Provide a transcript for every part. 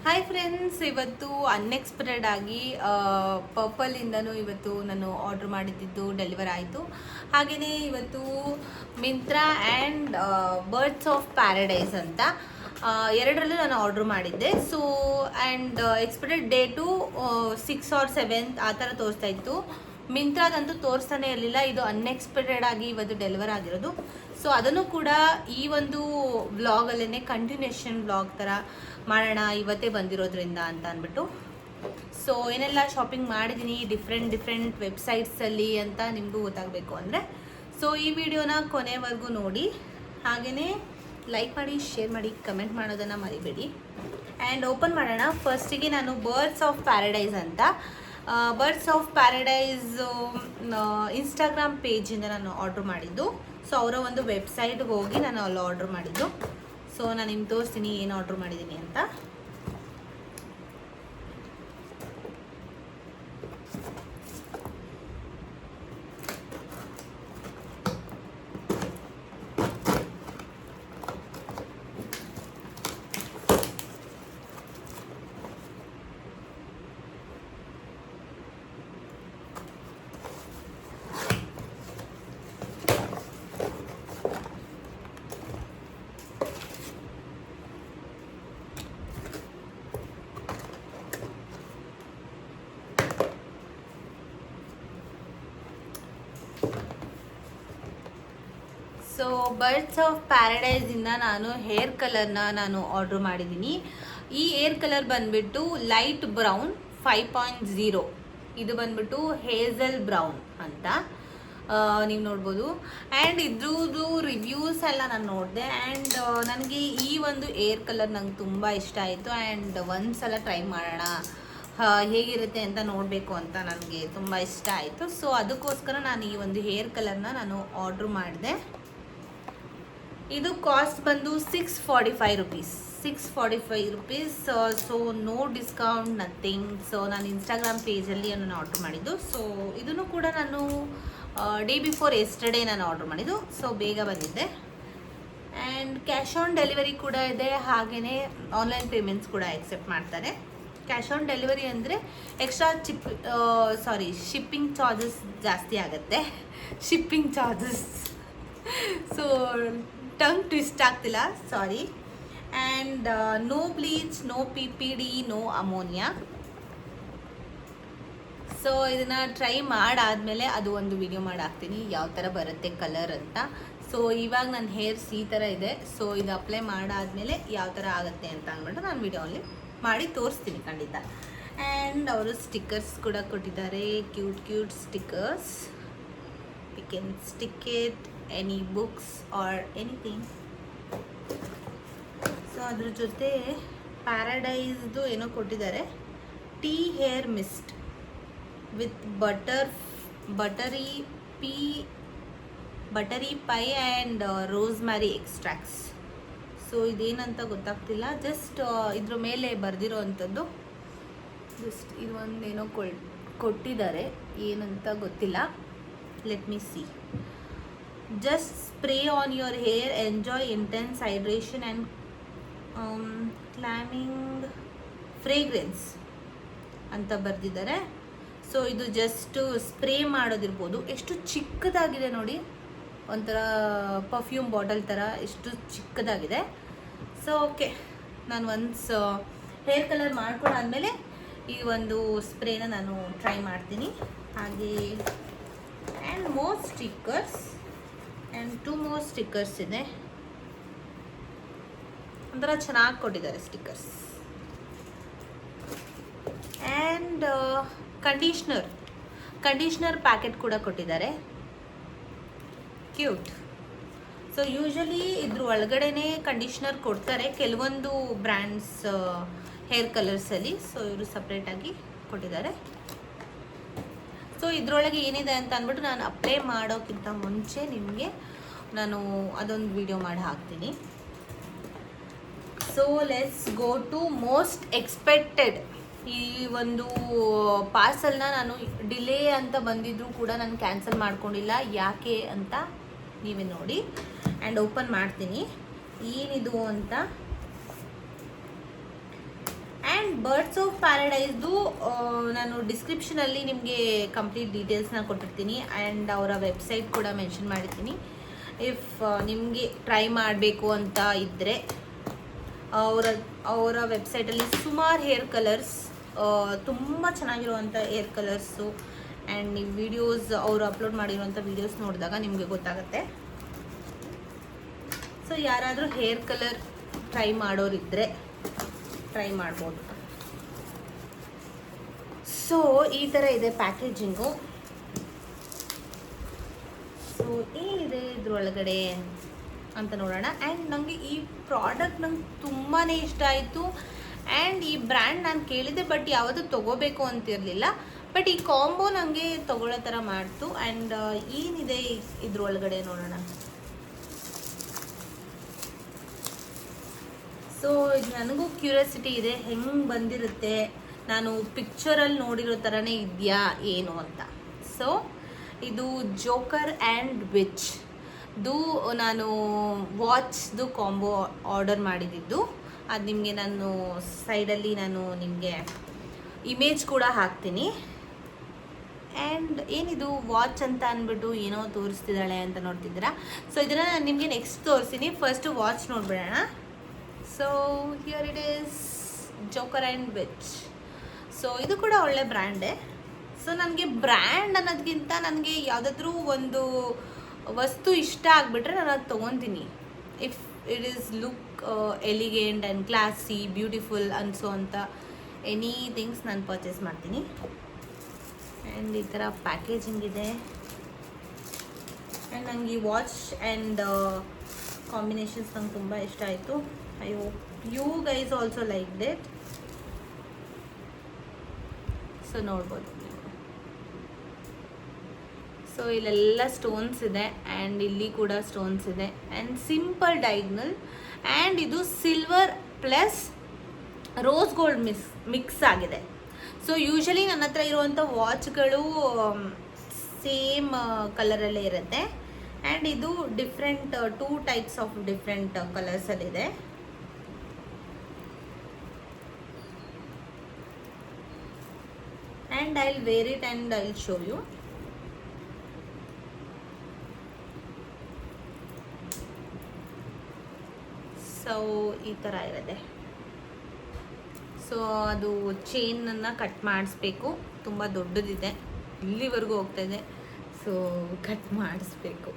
Hi friends, ಇವತ್ತು unexpected ಆಗಿ ಪರ್ಪಲಿಂದನೂ ಇವತ್ತು ನಾನು ಆರ್ಡ್ರ್ ಮಾಡಿದ್ದು ಡೆಲಿವರ್ ಆಯಿತು. ಹಾಗೆಯೇ ಇವತ್ತು Myntra and birds of paradise ಅಂತ ಎರಡರಲ್ಲೂ ನಾನು ಆರ್ಡ್ರ್ ಮಾಡಿದ್ದೆ. So and expected date 6 or 7 ಆ ಥರ ತೋರಿಸ್ತಾ ಇತ್ತು. ಮಿಂತ್ರಾದಂತೂ ತೋರಿಸ್ತಾನೆ ಇರಲಿಲ್ಲ. ಇದು ಅನ್ಎಕ್ಸ್ಪೆಕ್ಟೆಡ್ ಆಗಿ ಇವತ್ತು ಡೆಲಿವರ್ ಆಗಿರೋದು. ಸೊ ಅದನ್ನು ಕೂಡ ಈ ಒಂದು ವ್ಲಾಗಲ್ಲೇ ಕಂಟಿನ್ಯೂಷನ್ ವ್ಲಾಗ್ ಥರ ಮಾಡೋಣ ಇವತ್ತೇ ಬಂದಿರೋದ್ರಿಂದ ಅಂತ ಅಂದ್ಬಿಟ್ಟು. ಸೊ ಏನೆಲ್ಲ ಶಾಪಿಂಗ್ ಮಾಡಿದ್ದೀನಿ ಡಿಫ್ರೆಂಟ್ ವೆಬ್ಸೈಟ್ಸಲ್ಲಿ ಅಂತ ನಿಮಗೂ ಗೊತ್ತಾಗಬೇಕು ಅಂದರೆ ಸೊ ಈ ವಿಡಿಯೋನ ಕೊನೆವರೆಗೂ ನೋಡಿ. ಹಾಗೆಯೇ ಲೈಕ್ ಮಾಡಿ, ಶೇರ್ ಮಾಡಿ, ಕಮೆಂಟ್ ಮಾಡೋದನ್ನು ಮರಿಬೇಡಿ. ಆ್ಯಂಡ್ ಓಪನ್ ಮಾಡೋಣ. ಫಸ್ಟಿಗೆ ನಾನು ಬರ್ಡ್ಸ್ ಆಫ್ ಪ್ಯಾರಡೈಸ್ ಅಂತ ಬರ್ಡ್ಸ್ ಆಫ್ ಪ್ಯಾರಡೈಸ್ ಇನ್ಸ್ಟಾಗ್ರಾಮ್ ಪೇಜಿಂದ ನಾನು ಆರ್ಡ್ರ್ ಮಾಡಿದ್ದು. ಸೊ ಅವರ ಒಂದು ವೆಬ್ಸೈಟ್ಗೆ ಹೋಗಿ ನಾನು ಅಲ್ಲಿ ಆರ್ಡ್ರ್ ಮಾಡಿದ್ದು. ಸೊ ನಾನು ನಿಮ್ಗೆ ತೋರಿಸ್ತೀನಿ ಏನು ಆರ್ಡ್ರ್ ಮಾಡಿದ್ದೀನಿ ಅಂತ. ಸೊ ಬರ್ಡ್ಸ್ ಆಫ್ ಪ್ಯಾರಡೈಸಿಂದ ನಾನು ಹೇರ್ ಕಲರ್ನ ನಾನು ಆರ್ಡ್ರ್ ಮಾಡಿದ್ದೀನಿ. ಈ ಹೇರ್ ಕಲರ್ ಬಂದುಬಿಟ್ಟು ಲೈಟ್ ಬ್ರೌನ್ 5.0. ಇದು ಬಂದ್ಬಿಟ್ಟು ಹೇಸಲ್ ಬ್ರೌನ್ ಅಂತ ನೀವು ನೋಡ್ಬೋದು. ಆ್ಯಂಡ್ ಇದ್ರದ್ದು ರಿವ್ಯೂಸ್ ಎಲ್ಲ ನಾನು ನೋಡಿದೆ. ಆ್ಯಂಡ್ ನನಗೆ ಈ ಒಂದು ಹೇರ್ ಕಲರ್ ನಂಗೆ ತುಂಬ ಇಷ್ಟ ಆಯಿತು. ಆ್ಯಂಡ್ ಒಂದು ಸಲ ಟ್ರೈ ಮಾಡೋಣ ಹೇಗಿರುತ್ತೆ ಅಂತ ನೋಡಬೇಕು ಅಂತ ನನಗೆ ತುಂಬ ಇಷ್ಟ ಆಯಿತು. ಸೊ ಅದಕ್ಕೋಸ್ಕರ ನಾನು ಈ ಒಂದು ಹೇರ್ ಕಲರ್ನ ನಾನು ಆರ್ಡ್ರ್ ಮಾಡಿದೆ. ಇದು ಕಾಸ್ಟ್ ಬಂದು 645 rupees. 645 rupees. So no discount, nothing. So ನಾನು ಇನ್ಸ್ಟಾಗ್ರಾಮ್ ಪೇಜಲ್ಲಿ ನಾನು ಆರ್ಡ್ರ್ ಮಾಡಿದ್ದು. ಸೊ ಇದನ್ನು ಕೂಡ ನಾನು ಡೇ ಬಿಫೋರ್ ಎಸ್ಟರ್ಡೇ ನಾನು ಆರ್ಡ್ರ್ ಮಾಡಿದ್ದು. ಸೊ ಬೇಗ ಬಂದಿದ್ದೆ. ಆ್ಯಂಡ್ ಕ್ಯಾಶ್ ಆನ್ ಡೆಲಿವರಿ ಕೂಡ ಇದೆ. ಹಾಗೆಯೇ ಆನ್ಲೈನ್ ಪೇಮೆಂಟ್ಸ್ ಕೂಡ ಎಕ್ಸೆಪ್ಟ್ ಮಾಡ್ತಾರೆ. ಕ್ಯಾಶ್ ಆನ್ ಡೆಲಿವರಿ ಅಂದರೆ ಎಕ್ಸ್ಟ್ರಾ ಶಿಪ್ಪಿಂಗ್ ಚಾರ್ಜಸ್ ಜಾಸ್ತಿ ಆಗುತ್ತೆ. Shipping charges so tongue twist ಆಗ್ತಿಲ್ಲ, sorry. And no bleach, no PPD, no ammonia. So ಇದನ್ನು ಟ್ರೈ ಮಾಡಾದಮೇಲೆ ಅದು ಒಂದು ವಿಡಿಯೋ ಮಾಡಾಕ್ತೀನಿ ಯಾವ ಥರ ಬರುತ್ತೆ ಕಲರ್ ಅಂತ. ಸೊ ಇವಾಗ ನನ್ನ ಹೇರ್ಸ್ ಈ ಥರ ಇದೆ. ಸೊ ಇದು ಅಪ್ಲೈ ಮಾಡಾದಮೇಲೆ ಯಾವ ಥರ ಆಗುತ್ತೆ ಅಂತ ಅಂದ್ಬಿಟ್ಟು ನಾನು ವಿಡಿಯೋಲ್ಲಿ ಮಾಡಿ ತೋರಿಸ್ತೀನಿ ಖಂಡಿತ. ಆ್ಯಂಡ್ ಅವರು ಸ್ಟಿಕ್ಕರ್ಸ್ ಕೂಡ ಕೊಟ್ಟಿದ್ದಾರೆ, cute stickers. You can stick it any books or anything. So ಅದ್ರ ಜೊತೆ ಪ್ಯಾರಡೈಸ್ದು ಏನೋ ಕೊಟ್ಟಿದ್ದಾರೆ, tea hair mist with buttery pie and rosemary extracts. So ಇದೇನಂತ ಗೊತ್ತಾಗ್ತಿಲ್ಲ. ಜಸ್ಟ್ ಇದ್ರ ಮೇಲೆ ಬರೆದಿರೋ ಅಂಥದ್ದು. ಜಸ್ಟ್ ಇದು ಒಂದು ಏನೋ ಕೊಟ್ಟಿದ್ದಾರೆ, ಏನಂತ ಗೊತ್ತಿಲ್ಲ. Let me see. Just spray on your hair, enjoy intense hydration and calming fragrance ಅಂತ ಬರೆದಿದ್ದಾರೆ. ಸೊ ಇದು ಜಸ್ಟು ಸ್ಪ್ರೇ ಮಾಡೋದಿರ್ಬೋದು. ಎಷ್ಟು ಚಿಕ್ಕದಾಗಿದೆ ನೋಡಿ, ಒಂಥರ ಪರ್ಫ್ಯೂಮ್ ಬಾಟಲ್ ಥರ ಎಷ್ಟು ಚಿಕ್ಕದಾಗಿದೆ. ಸೊ ಓಕೆ, ನಾನು ಒನ್ಸ್ ಹೇರ್ ಕಲರ್ ಮಾಡ್ಕೊಂಡಾದ್ಮೇಲೆ ಈ ಒಂದು ಸ್ಪ್ರೇನ ನಾನು ಟ್ರೈ ಮಾಡ್ತೀನಿ. ಹಾಗೆ and more stickers and 2 more stickers ಇದೆ. ಒಂಥರ ಚೆನ್ನಾಗಿ ಕೊಟ್ಟಿದ್ದಾರೆ ಸ್ಟಿಕ್ಕರ್ಸ್. ಆ್ಯಂಡ್ ಕಂಡೀಷ್ನರ್ ಪ್ಯಾಕೆಟ್ ಕೂಡ ಕೊಟ್ಟಿದ್ದಾರೆ, ಕ್ಯೂಟ್. ಸೊ ಯೂಶಲಿ ಇದ್ರ ಒಳಗಡೆನೇ ಕಂಡೀಷ್ನರ್ ಕೊಡ್ತಾರೆ ಕೆಲವೊಂದು ಬ್ರ್ಯಾಂಡ್ಸ್ ಹೇರ್ ಕಲರ್ಸಲ್ಲಿ. ಸೊ ಇವರು ಸಪ್ರೇಟಾಗಿ ಕೊಟ್ಟಿದ್ದಾರೆ. ಸೊ ಇದರೊಳಗೆ ಏನಿದೆ ಅಂತ ಅಂದ್ಬಿಟ್ಟು ನಾನು ಅಪ್ಲೈ ಮಾಡೋಕ್ಕಿಂತ ಮುಂಚೆ ನಿಮಗೆ ನಾನು ಅದೊಂದು ವಿಡಿಯೋ ಮಾಡಿ ಹಾಕ್ತೀನಿ. So let's go to most expected. ಈ ಒಂದು ಪಾರ್ಸಲ್ನ ನಾನು ಡಿಲೇ ಅಂತ ಬಂದಿದ್ರೂ ಕೂಡ ನಾನು ಕ್ಯಾನ್ಸಲ್ ಮಾಡ್ಕೊಂಡಿಲ್ಲ. ಯಾಕೆ ಅಂತ ನೀವೇ ನೋಡಿ. ಆ್ಯಂಡ್ ಓಪನ್ ಮಾಡ್ತೀನಿ ಏನಿದು ಅಂತ. ಆ್ಯಂಡ್ ಬರ್ಡ್ಸ್ ಆಫ್ ಪ್ಯಾರಡೈಸ್ದು ನಾನು ಡಿಸ್ಕ್ರಿಪ್ಷನಲ್ಲಿ ನಿಮಗೆ ಕಂಪ್ಲೀಟ್ ಡೀಟೇಲ್ಸ್ನ ಕೊಟ್ಟಿರ್ತೀನಿ ಆ್ಯಂಡ್ ಅವರ ವೆಬ್ಸೈಟ್ ಕೂಡ ಮೆನ್ಷನ್ ಮಾಡಿರ್ತೀನಿ. ಇಫ್ ನಿಮಗೆ ಟ್ರೈ ಮಾಡಬೇಕು ಅಂತ ಇದ್ದರೆ ಅವರ ವೆಬ್ಸೈಟಲ್ಲಿ ಸುಮಾರು ಹೇರ್ ಕಲರ್ಸ್, ತುಂಬ ಚೆನ್ನಾಗಿರುವಂಥ ಹೇರ್ ಕಲರ್ಸು ಆ್ಯಂಡ್ ನೀವು ವಿಡಿಯೋಸ್ ಅವರು ಅಪ್ಲೋಡ್ ಮಾಡಿರುವಂಥ ವಿಡಿಯೋಸ್ ನೋಡಿದಾಗ ನಿಮಗೆ ಗೊತ್ತಾಗುತ್ತೆ. ಸೊ ಯಾರಾದರೂ ಹೇರ್ ಕಲರ್ ಟ್ರೈ ಮಾಡೋರಿದ್ದರೆ ಟ್ರೈ ಮಾಡ್ಬೋದು. ಸೊ ಈ ಥರ ಇದೆ ಪ್ಯಾಕೇಜಿಂಗು. ಸೊ ಏನಿದೆ ಇದ್ರೊಳಗಡೆ ಅಂತ ನೋಡೋಣ. ಆ್ಯಂಡ್ ನನಗೆ ಈ ಪ್ರಾಡಕ್ಟ್ ನಂಗೆ ತುಂಬಾ ಇಷ್ಟ ಆಯಿತು. ಆ್ಯಂಡ್ ಈ ಬ್ರ್ಯಾಂಡ್ ನಾನು ಕೇಳಿದೆ ಬಟ್ ಯಾವುದು ತೊಗೋಬೇಕು ಅಂತಿರಲಿಲ್ಲ. ಬಟ್ ಈ ಕಾಂಬೋ ನನಗೆ ತೊಗೊಳ್ಳೋ ಥರ ಮಾಡ್ತು. ಆ್ಯಂಡ್ ಏನಿದೆ ಇದ್ರೊಳಗಡೆ ನೋಡೋಣ. ಸೊ ನನಗೂ ಕ್ಯೂರಿಯಾಸಿಟಿ ಇದೆ, ಹೆಂಗೆ ಬಂದಿರುತ್ತೆ, ನಾನು ಪಿಕ್ಚರಲ್ಲಿ ನೋಡಿರೋ ಥರನೇ ಇದೆಯಾ ಏನು ಅಂತ. ಸೊ ಇದು ಜೋಕರ್ ಆ್ಯಂಡ್ ವಿಚ್ದು ನಾನು ವಾಚ್ದು ಕಾಂಬೋ ಆರ್ಡರ್ ಮಾಡಿದ್ದು. ಅದು ನಿಮಗೆ ನಾನು ಸೈಡಲ್ಲಿ ನಾನು ನಿಮಗೆ ಇಮೇಜ್ ಕೂಡ ಹಾಕ್ತೀನಿ. ಆ್ಯಂಡ್ ಏನಿದು ವಾಚ್ ಅಂತ ಅಂದ್ಬಿಟ್ಟು ಏನೋ ತೋರಿಸ್ತಿದ್ದಾಳೆ ಅಂತ ನೋಡ್ತಿದ್ದೀರಾ. ಸೊ ಇದನ್ನು ನಾನು ನಿಮಗೆ ನೆಕ್ಸ್ಟ್ ತೋರಿಸ್ತೀನಿ. ಫಸ್ಟು ವಾಚ್ ನೋಡ್ಬಿಡೋಣ. So here it is Joker and Witch. So ಇದು ಕೂಡ ಒಳ್ಳೆ ಬ್ರ್ಯಾಂಡೇ. ಸೊ ನನಗೆ ಬ್ರ್ಯಾಂಡ್ ಅನ್ನೋದಕ್ಕಿಂತ ನನಗೆ ಯಾವುದಾದ್ರೂ ಒಂದು ವಸ್ತು ಇಷ್ಟ ಆಗಿಬಿಟ್ರೆ ನಾನು ಅದು ತೊಗೊತೀನಿ. If it is look elegant and classy beautiful ಅನಿಸೋ ಅಂಥ ಎನಿ ಥಿಂಗ್ಸ್ ನಾನು ಪರ್ಚೇಸ್ ಮಾಡ್ತೀನಿ. ಆ್ಯಂಡ್ ಈ ಥರ ಪ್ಯಾಕೇಜಿಂಗ್ ಇದೆ. ಆ್ಯಂಡ್ ನನಗೆ ಈ ವಾಚ್ ಆ್ಯಂಡ್ ಕಾಂಬಿನೇಷನ್ಸ್ ನಂಗೆ ತುಂಬ ಇಷ್ಟ ಆಯಿತು. I hope you guys also like it. So ನೋಡ್ಬೋದು ನೀವು. ಸೊ ಇಲ್ಲೆಲ್ಲ ಸ್ಟೋನ್ಸ್ ಇದೆ ಆ್ಯಂಡ್ ಇಲ್ಲಿ ಕೂಡ ಸ್ಟೋನ್ಸ್ ಇದೆ ಆ್ಯಂಡ್ ಸಿಂಪಲ್ ಡೈಗ್ನಲ್. ಆ್ಯಂಡ್ ಇದು silver plus rose gold mix ಆಗಿದೆ. ಸೊ ಯೂಶಲಿ ನನ್ನ ಹತ್ರ ಇರುವಂಥ ವಾಚ್ಗಳು ಸೇಮ್ ಕಲರಲ್ಲೇ ಇರುತ್ತೆ. ಆ್ಯಂಡ್ ಇದು ಡಿಫ್ರೆಂಟ್ 2 ಟೈಪ್ಸ್ ಆಫ್ ಡಿಫ್ರೆಂಟ್ ಕಲರ್ಸಲ್ಲಿದೆ. And I will wear it and I will show you. So ಈ ಥರ ಇರುತ್ತೆ. ಸೊ ಅದು ಚೈನನ್ನು ಕಟ್ ಮಾಡಿಸ್ಬೇಕು, ತುಂಬ ದೊಡ್ಡದಿದೆ, ಇಲ್ಲಿವರೆಗೂ ಹೋಗ್ತಾ ಇದೆ. ಸೊ ಕಟ್ ಮಾಡಿಸ್ಬೇಕು.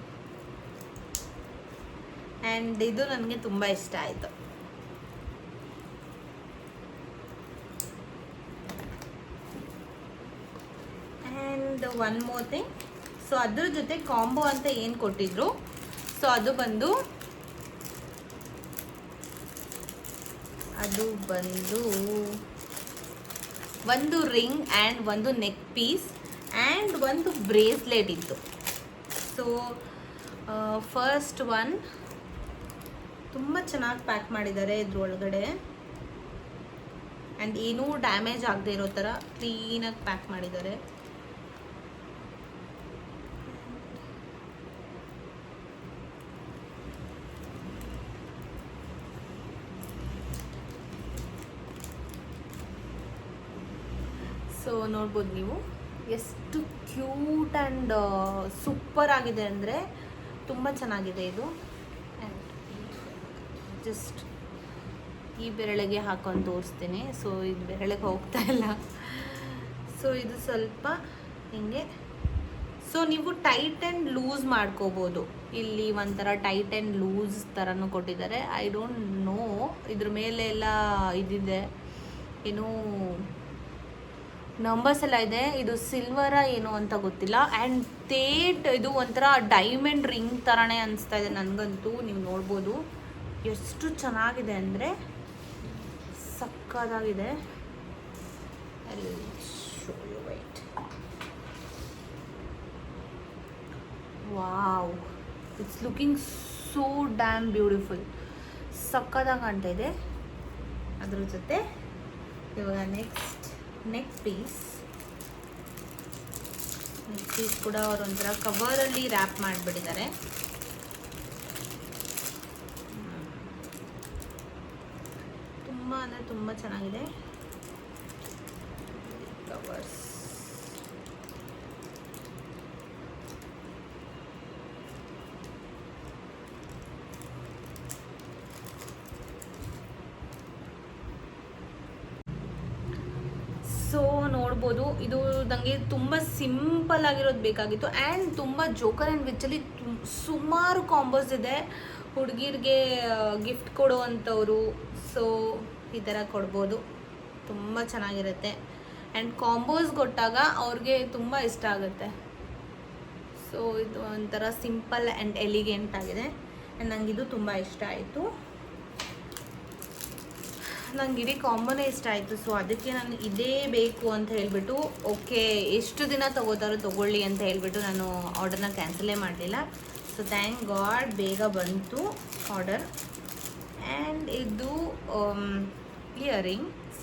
ಆ್ಯಂಡ್ ಇದು ನನಗೆ ತುಂಬ ಇಷ್ಟ ಆಯಿತು. And one more thing. So ಅದ್ರ ಜೊತೆ ಕಾಂಬೋ ಅಂತ ಏನು ಕೊಟ್ಟಿದ್ರು, ಸೊ ಅದು ಬಂದು ಒಂದು ರಿಂಗ್ ಆ್ಯಂಡ್ ಒಂದು ನೆಕ್ ಪೀಸ್ ಆ್ಯಂಡ್ ಒಂದು ಬ್ರೇಸ್ಲೆಟ್ ಇತ್ತು. ಸೊ ಫಸ್ಟ್ ಒನ್ ತುಂಬ ಚೆನ್ನಾಗಿ ಪ್ಯಾಕ್ ಮಾಡಿದ್ದಾರೆ ಇದ್ರೊಳಗಡೆ. ಆ್ಯಂಡ್ ಏನೂ ಡ್ಯಾಮೇಜ್ ಆಗದೆ ಇರೋ ಥರ ಕ್ಲೀನಾಗಿ ಪ್ಯಾಕ್ ಮಾಡಿದ್ದಾರೆ. ಸೊ ನೋಡ್ಬೋದು ನೀವು ಎಷ್ಟು ಕ್ಯೂಟ್ ಆ್ಯಂಡ್ ಸೂಪರ್ ಆಗಿದೆ ಅಂದರೆ ತುಂಬ ಚೆನ್ನಾಗಿದೆ ಇದು. ಆ್ಯಂಡ್ ಜಸ್ಟ್ ಈ ಬೆರಳಿಗೆ ಹಾಕೊಂಡು ತೋರಿಸ್ತೀನಿ. ಸೊ ಇದು ಬೆರಳಿಗೆ ಹೋಗ್ತಾ ಇಲ್ಲ. ಸೊ ಇದು ಸ್ವಲ್ಪ ಹಿಂಗೆ. ಸೊ ನೀವು ಟೈಟ್ ಆ್ಯಂಡ್ ಲೂಸ್ ಮಾಡ್ಕೋಬೋದು. ಇಲ್ಲಿ ಒಂಥರ ಟೈಟ್ ಆ್ಯಂಡ್ ಲೂಸ್ ಥರನೂ ಕೊಟ್ಟಿದ್ದಾರೆ. ಐ ಡೋಂಟ್ ನೋ ಇದ್ರ ಮೇಲೆ ಎಲ್ಲ ಇದಿದೆ, ಏನೋ ನಂಬರ್ಸ್ ಎಲ್ಲ ಇದೆ. ಇದು ಸಿಲ್ವರ ಏನು ಅಂತ ಗೊತ್ತಿಲ್ಲ. ಆ್ಯಂಡ್ ಇದು ಒಂಥರ ಡೈಮಂಡ್ ರಿಂಗ್ ಥರನೇ ಅನಿಸ್ತಾ ಇದೆ ನನಗಂತೂ. ನೀವು ನೋಡ್ಬೋದು ಎಷ್ಟು ಚೆನ್ನಾಗಿದೆ ಅಂದರೆ ಸಕ್ಕದಾಗಿದೆ. White, wow, it's looking so damn beautiful. ಸಕ್ಕದಾಗಿ ಕಾಣ್ತಾ ಇದೆ. ಅದ್ರ ಜೊತೆ ಇವಾಗ ನೆಕ್ ಪೀಸ್ ಕೂಡ ಅವರು ಒಂಥರ ಕವರಲ್ಲಿ ರ್ಯಾಪ್ ಮಾಡಿಬಿಟ್ಟಿದ್ದಾರೆ. ತುಂಬ ಅಂದರೆ ತುಂಬ ಚೆನ್ನಾಗಿದೆ. ಫ್ಲವರ್ಸ್. ಸೊ ನೋಡ್ಬೋದು, ಇದು ನನಗೆ ತುಂಬ ಸಿಂಪಲ್ ಆಗಿರೋದು ಬೇಕಾಗಿತ್ತು ಆ್ಯಂಡ್ ತುಂಬ ಜೋಕರ್ ಆ್ಯಂಡ್ ವಿಚ್ಚಲ್ಲಿ ಸುಮಾರು ಕಾಂಬೋಸ್ ಇದೆ. ಹುಡುಗಿರಿಗೆ ಗಿಫ್ಟ್ ಕೊಡುವಂಥವ್ರು ಸೊ ಈ ಥರ ಕೊಡ್ಬೋದು, ತುಂಬ ಚೆನ್ನಾಗಿರುತ್ತೆ ಆ್ಯಂಡ್ ಕಾಂಬೋಸ್ ಕೊಟ್ಟಾಗ ಅವ್ರಿಗೆ ತುಂಬ ಇಷ್ಟ ಆಗುತ್ತೆ. ಸೊ ಇದು ಒಂಥರ ಸಿಂಪಲ್ ಆ್ಯಂಡ್ ಎಲಿಗೆಂಟ್ ಆಗಿದೆ ಆ್ಯಂಡ್ ನನಗಿದು ತುಂಬ ಇಷ್ಟ ಆಯಿತು. ನಂಗೆ ಇಡೀ ಕಾಂಬೋನೇ ಇಷ್ಟ ಆಯಿತು. ಸೊ ಅದಕ್ಕೆ ನಾನು ಇದೇ ಬೇಕು ಅಂತ ಹೇಳಿಬಿಟ್ಟು ಓಕೆ ಎಷ್ಟು ದಿನ ತೊಗೋತಾರೋ ತೊಗೊಳ್ಳಿ ಅಂತ ಹೇಳಿಬಿಟ್ಟು ನಾನು ಆರ್ಡರ್ನ ಕ್ಯಾನ್ಸಲೇ ಮಾಡಲಿಲ್ಲ. ಸೊ ಥ್ಯಾಂಕ್ ಗಾಡ್ ಬೇಗ ಬಂತು ಆರ್ಡರ್. ಆ್ಯಂಡ್ ಇದು ಇಯರಿಂಗ್ಸ್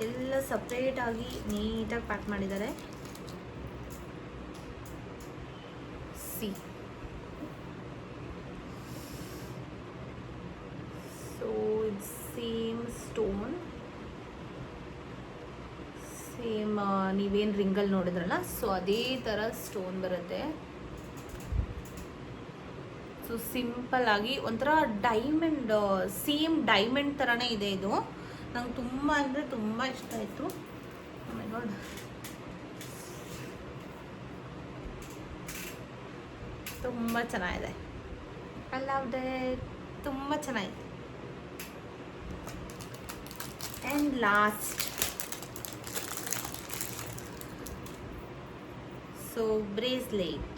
ಎಲ್ಲ ಸಪ್ರೇಟಾಗಿ ನೀಟಾಗಿ ಪ್ಯಾಕ್ ಮಾಡಿದ್ದಾರೆ. ಸಿ ಸೇಮ್ ಸ್ಟೋನ್, ಸೇಮ್ ನೀವೇನು ರಿಂಗಲ್ಲಿ ನೋಡಿದ್ರಲ್ಲ ಸೊ ಅದೇ ಥರ ಸ್ಟೋನ್ ಬರುತ್ತೆ. ಸೊ ಸಿಂಪಲ್ ಆಗಿ ಒಂಥರ ಡೈಮಂಡ್, ಸೇಮ್ ಡೈಮಂಡ್ ಥರನೇ ಇದೆ ಇದು. ನಂಗೆ ತುಂಬ ಅಂದರೆ ತುಂಬ ಇಷ್ಟ ಆಯಿತು. ಓ ಮೈ ಗಾಡ್, ತುಂಬ ಚೆನ್ನಾಗಿದೆ. ಅಲ್ಲದೆ ತುಂಬ ಚೆನ್ನಾಗಿದೆ. And last, so bracelet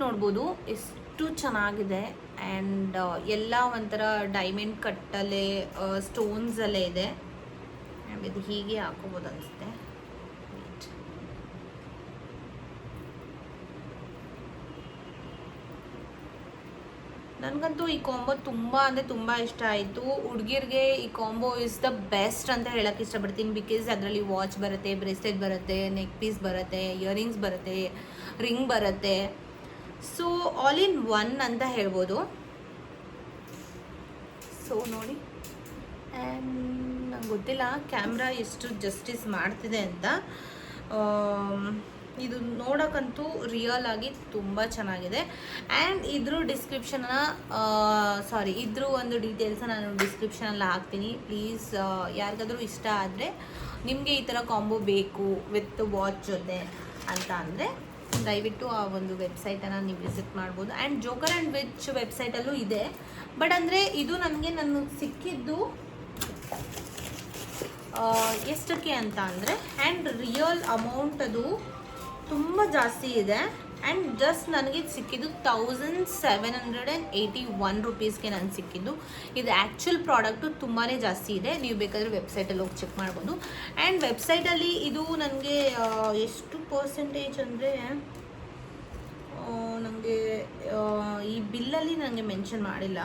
ನೋಡ್ಬೋದು ಎಷ್ಟು ಚೆನ್ನಾಗಿದೆ. ಆ್ಯಂಡ್ ಎಲ್ಲ ಒಂಥರ ಡೈಮಂಡ್ ಕಟ್ಟಲ್ಲೇ ಸ್ಟೋನ್ಸಲ್ಲೇ ಇದೆ. ಆ್ಯಂಡ್ ಇದು ಹೀಗೆ ಹಾಕೋಬೋದು ಅನಿಸುತ್ತೆ. ನನಗಂತೂ ಈ ಕಾಂಬೋ ತುಂಬ ಅಂದರೆ ತುಂಬ ಇಷ್ಟ ಆಯಿತು. ಹುಡುಗಿರಿಗೆ ಈ ಕಾಂಬೋ ಇಸ್ ದ ಬೆಸ್ಟ್ ಅಂತ ಹೇಳೋಕ್ಕೆ ಇಷ್ಟಪಡ್ತೀನಿ. ಬಿಕಾಸ್ ಅದರಲ್ಲಿ ವಾಚ್ ಬರುತ್ತೆ, ಬ್ರೇಸ್ಲೆಟ್ ಬರುತ್ತೆ, ನೆಕ್ ಪೀಸ್ ಬರುತ್ತೆ, ಇಯರಿಂಗ್ಸ್ ಬರುತ್ತೆ, ರಿಂಗ್ ಬರುತ್ತೆ. ಸೊ ಆಲ್ ಇನ್ ಒನ್ ಅಂತ ಹೇಳ್ಬೋದು. ಸೊ ನೋಡಿ, ಆ್ಯಂಡ್ ನಂಗೆ ಗೊತ್ತಿಲ್ಲ ಕ್ಯಾಮ್ರಾ ಎಷ್ಟು ಜಸ್ಟಿಸ್ ಮಾಡ್ತಿದೆ ಅಂತ. ಇದು ನೋಡೋಕ್ಕಂತೂ ರಿಯಲ್ ಆಗಿ ತುಂಬ ಚೆನ್ನಾಗಿದೆ. ಆ್ಯಂಡ್ ಇದ್ರ ಇದ್ರ ಒಂದು ಡೀಟೇಲ್ಸ ನಾನು ಡಿಸ್ಕ್ರಿಪ್ಷನಲ್ಲಿ ಹಾಕ್ತೀನಿ. ಪ್ಲೀಸ್ ಯಾರಿಗಾದರೂ ಇಷ್ಟ ಆದರೆ, ನಿಮಗೆ ಈ ಥರ ಕಾಂಬೋ ಬೇಕು ವಿತ್ ವಾಚ್ ಜೊತೆ ಅಂತ ಅಂದರೆ ದಯವಿಟ್ಟು ಆ ಒಂದು ವೆಬ್ಸೈಟನ್ನು ನೀವು ವಿಸಿಟ್ ಮಾಡ್ಬೋದು. ಆ್ಯಂಡ್ ಜೋಕರ್ ಆ್ಯಂಡ್ ವಿಚ್ ವೆಬ್ಸೈಟಲ್ಲೂ ಇದೆ. ಬಟ್ ಅಂದರೆ ಇದು ನನಗೆ ಸಿಕ್ಕಿದ್ದು ಎಷ್ಟಕ್ಕೆ ಅಂತ ಅಂದರೆ, ಆ್ಯಂಡ್ ರಿಯಲ್ ಅಮೌಂಟ್ ಅದು ತುಂಬ ಜಾಸ್ತಿ ಇದೆ. ಆ್ಯಂಡ್ ಜಸ್ಟ್ ನನಗೆ ಸಿಕ್ಕಿದ್ದು 1781 ರುಪೀಸ್ಗೆ ನನಗೆ ಸಿಕ್ಕಿದ್ದು. ಇದು ಆ್ಯಕ್ಚುಲ್ ಪ್ರಾಡಕ್ಟು ತುಂಬಾ ಜಾಸ್ತಿ ಇದೆ. ನೀವು ಬೇಕಾದರೆ ವೆಬ್ಸೈಟಲ್ಲಿ ಹೋಗಿ ಚೆಕ್ ಮಾಡ್ಬೋದು. ಆ್ಯಂಡ್ ವೆಬ್ಸೈಟಲ್ಲಿ ಇದು ನನಗೆ ಎಷ್ಟು ಪರ್ಸೆಂಟೇಜ್ ಅಂದರೆ, ನನಗೆ ಈ ಬಿಲ್ಲಲ್ಲಿ ನನಗೆ ಮೆನ್ಷನ್ ಮಾಡಿಲ್ಲ.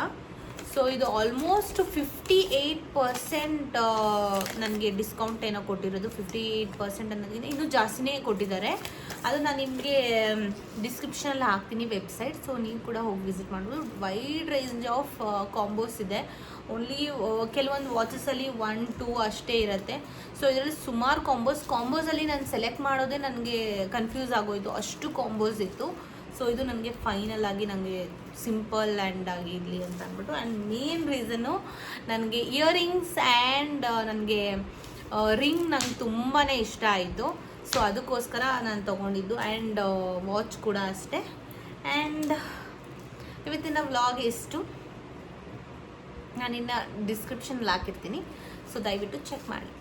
ಸೊ ಇದು ಆಲ್ಮೋಸ್ಟ್ 58% ನನಗೆ ಡಿಸ್ಕೌಂಟ್ ಏನೋ ಕೊಟ್ಟಿರೋದು. 58% ಅನ್ನೋದಕ್ಕಿಂತ ಇನ್ನೂ ಜಾಸ್ತಿನೇ ಕೊಟ್ಟಿದ್ದಾರೆ. ಅದು ನಾನು ನಿಮಗೆ ಡಿಸ್ಕ್ರಿಪ್ಷನಲ್ಲಿ ಹಾಕ್ತೀನಿ ವೆಬ್ಸೈಟ್. ಸೊ ನೀವು ಕೂಡ ಹೋಗಿ ವಿಸಿಟ್ ಮಾಡ್ಬೋದು. ವೈಡ್ ರೇಂಜ್ ಆಫ್ ಕಾಂಬೋಸ್ ಇದೆ. ಓನ್ಲಿ ಕೆಲವೊಂದು ವಾಚಸಲ್ಲಿ 1, 2 ಅಷ್ಟೇ ಇರುತ್ತೆ. ಸೊ ಇದರಲ್ಲಿ ಸುಮಾರು ಕಾಂಬೋಸಲ್ಲಿ ನಾನು ಸೆಲೆಕ್ಟ್ ಮಾಡೋದೇ ನನಗೆ ಕನ್ಫ್ಯೂಸ್ ಆಗೋಯಿತು, ಅಷ್ಟು ಕಾಂಬೋಸ್ ಇತ್ತು. ಸೊ ಇದು ನನಗೆ ಫೈನಲ್ ಆಗಿ ನನಗೆ ಸಿಂಪಲ್ ಆ್ಯಂಡ್ ಆಗಿ ಇರಲಿ ಅಂತ ಅಂದ್ಬಿಟ್ಟು. ಆ್ಯಂಡ್ ಮೇನ್ ರೀಸನ್ನು ನನಗೆ ಇಯರಿಂಗ್ಸ್ ಆ್ಯಂಡ್ ನನಗೆ ರಿಂಗ್ ನಂಗೆ ತುಂಬಾ ಇಷ್ಟ ಆಯಿತು. ಸೊ ಅದಕ್ಕೋಸ್ಕರ ನಾನು ತೊಗೊಂಡಿದ್ದು. ಆ್ಯಂಡ್ ವಾಚ್ ಕೂಡ ಅಷ್ಟೇ. ಆ್ಯಂಡ್ ಇವತ್ತಿನ ವ್ಲಾಗ್ ಎಷ್ಟು ನಾನಿನ್ನು ಡಿಸ್ಕ್ರಿಪ್ಷನ್ಲ್ಲಿ ಹಾಕಿರ್ತೀನಿ. ಸೊ ದಯವಿಟ್ಟು ಚೆಕ್ ಮಾಡಿ.